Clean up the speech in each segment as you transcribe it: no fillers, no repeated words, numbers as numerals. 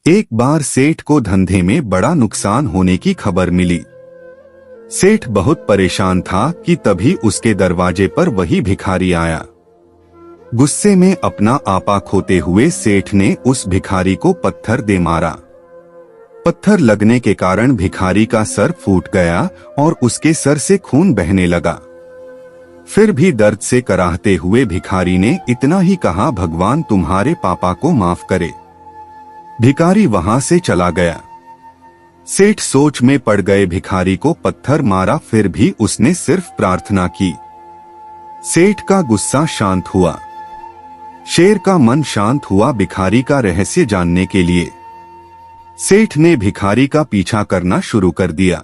एक बार सेठ को धंधे में बड़ा नुकसान होने की खबर मिली। सेठ बहुत परेशान था कि तभी उसके दरवाजे पर वही भिखारी आया। गुस्से में अपना आपा खोते हुए सेठ ने उस भिखारी को पत्थर दे मारा। पत्थर लगने के कारण भिखारी का सर फूट गया और उसके सर से खून बहने लगा। फिर भी दर्द से कराहते हुए भिखारी ने इतना ही कहा, भगवान तुम्हारे पापा को माफ करे। भिखारी वहां से चला गया। सेठ सोच में पड़ गए, भिखारी को पत्थर मारा फिर भी उसने सिर्फ प्रार्थना की। सेठ का गुस्सा शांत हुआ। शेर का मन शांत हुआ भिखारी का रहस्य जानने के लिए। सेठ ने भिखारी का पीछा करना शुरू कर दिया।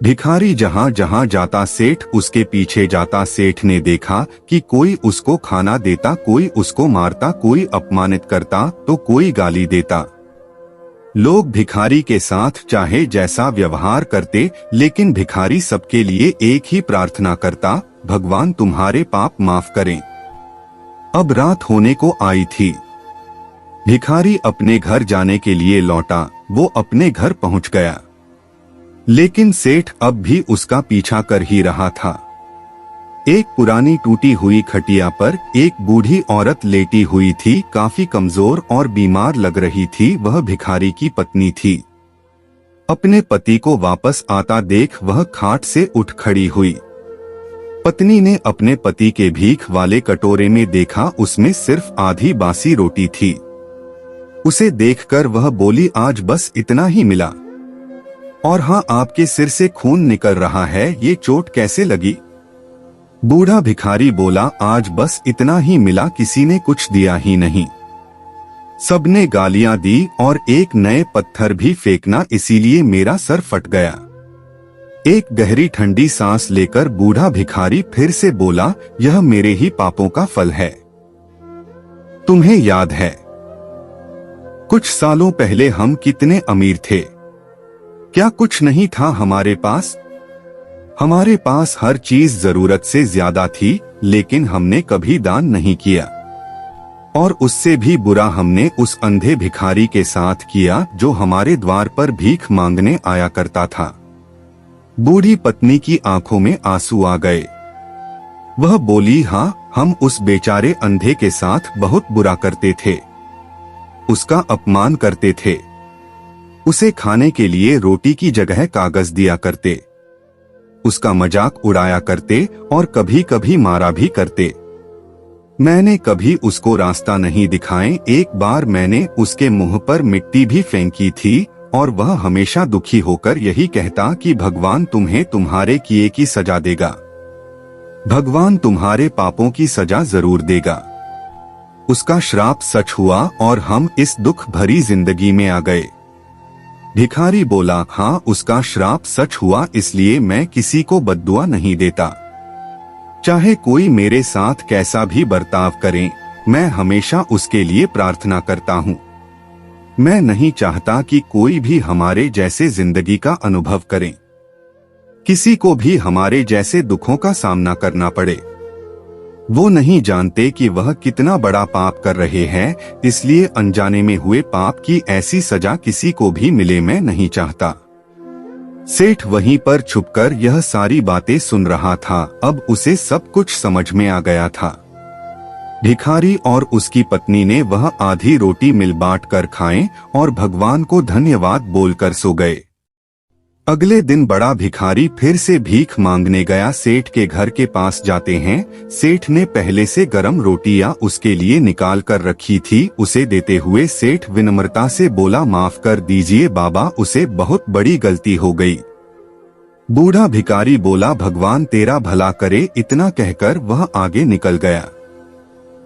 भिखारी जहां जहां जाता सेठ उसके पीछे जाता। सेठ ने देखा कि कोई उसको खाना देता, कोई उसको मारता, कोई अपमानित करता तो कोई गाली देता। लोग भिखारी के साथ चाहे जैसा व्यवहार करते, लेकिन भिखारी सबके लिए एक ही प्रार्थना करता, भगवान तुम्हारे पाप माफ करें। अब रात होने को आई थी। भिखारी अपने घर जाने के लिए लौटा। वो अपने घर पहुंच गया, लेकिन सेठ अब भी उसका पीछा कर ही रहा था। एक पुरानी टूटी हुई खटिया पर एक बूढ़ी औरत लेटी हुई थी, काफी कमजोर और बीमार लग रही थी। वह भिखारी की पत्नी थी। अपने पति को वापस आता देख वह खाट से उठ खड़ी हुई। पत्नी ने अपने पति के भीख वाले कटोरे में देखा, उसमें सिर्फ आधी बासी रोटी थी। उसे देखकर वह बोली, आज बस इतना ही मिला। और हाँ, आपके सिर से खून निकल रहा है, ये चोट कैसे लगी? बूढ़ा भिखारी बोला, आज बस इतना ही मिला, किसी ने कुछ दिया ही नहीं। सबने गालियां दी और एक नए पत्थर भी फेंकना, इसीलिए मेरा सर फट गया। एक गहरी ठंडी सांस लेकर बूढ़ा भिखारी फिर से बोला, यह मेरे ही पापों का फल है। तुम्हें याद है कुछ सालों पहले हम कितने अमीर थे? क्या कुछ नहीं था हमारे पास? हमारे पास हर चीज जरूरत से ज्यादा थी, लेकिन हमने कभी दान नहीं किया। और उससे भी बुरा हमने उस अंधे भिखारी के साथ किया जो हमारे द्वार पर भीख मांगने आया करता था। बूढ़ी पत्नी की आंखों में आंसू आ गए। वह बोली, हाँ, हम उस बेचारे अंधे के साथ बहुत बुरा करते थे, उसका अपमान करते थे, उसे खाने के लिए रोटी की जगह कागज दिया करते, उसका मजाक उड़ाया करते और कभी कभी मारा भी करते। मैंने कभी उसको रास्ता नहीं दिखाए। एक बार मैंने उसके मुंह पर मिट्टी भी फेंकी थी और वह हमेशा दुखी होकर यही कहता कि भगवान तुम्हें तुम्हारे किए की सजा देगा, भगवान तुम्हारे पापों की सजा जरूर देगा। उसका श्राप सच हुआ और हम इस दुख भरी जिंदगी में आ गए। भिखारी बोला, हाँ, उसका श्राप सच हुआ, इसलिए मैं किसी को बद्दुआ नहीं देता। चाहे कोई मेरे साथ कैसा भी बर्ताव करे, मैं हमेशा उसके लिए प्रार्थना करता हूँ। मैं नहीं चाहता कि कोई भी हमारे जैसे जिंदगी का अनुभव करे, किसी को भी हमारे जैसे दुखों का सामना करना पड़े। वो नहीं जानते कि वह कितना बड़ा पाप कर रहे हैं, इसलिए अनजाने में हुए पाप की ऐसी सजा किसी को भी मिले, मैं नहीं चाहता। सेठ वहीं पर छुपकर यह सारी बातें सुन रहा था। अब उसे सब कुछ समझ में आ गया था। भिखारी और उसकी पत्नी ने वह आधी रोटी मिल बांट कर खाएं और भगवान को धन्यवाद बोलकर सो गए। अगले दिन बड़ा भिखारी फिर से भीख मांगने गया। सेठ के घर के पास जाते हैं। सेठ ने पहले से गरम रोटियां उसके लिए निकाल कर रखी थी। उसे देते हुए सेठ विनम्रता से बोला, माफ कर दीजिए बाबा, उसे बहुत बड़ी गलती हो गई। बूढ़ा भिखारी बोला, भगवान तेरा भला करे। इतना कहकर वह आगे निकल गया।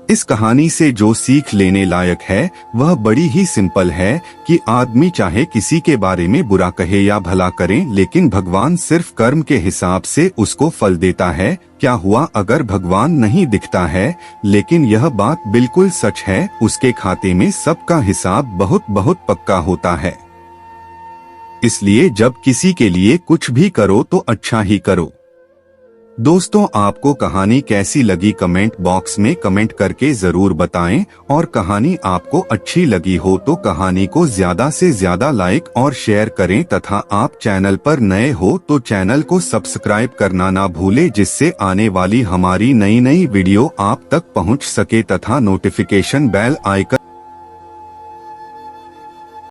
इस कहानी से जो सीख लेने लायक है वह बड़ी ही सिंपल है कि आदमी चाहे किसी के बारे में बुरा कहे या भला करे, लेकिन भगवान सिर्फ कर्म के हिसाब से उसको फल देता है। क्या हुआ अगर भगवान नहीं दिखता है? लेकिन यह बात बिल्कुल सच है, उसके खाते में सबका हिसाब बहुत बहुत पक्का होता है। इसलिए जब किसी के लिए कुछ भी करो तो अच्छा ही करो। दोस्तों, आपको कहानी कैसी लगी कमेंट बॉक्स में कमेंट करके जरूर बताएं, और कहानी आपको अच्छी लगी हो तो कहानी को ज्यादा से ज्यादा लाइक और शेयर करें, तथा आप चैनल पर नए हो तो चैनल को सब्सक्राइब करना ना भूलें, जिससे आने वाली हमारी नई नई वीडियो आप तक पहुंच सके, तथा नोटिफिकेशन बेल आइकन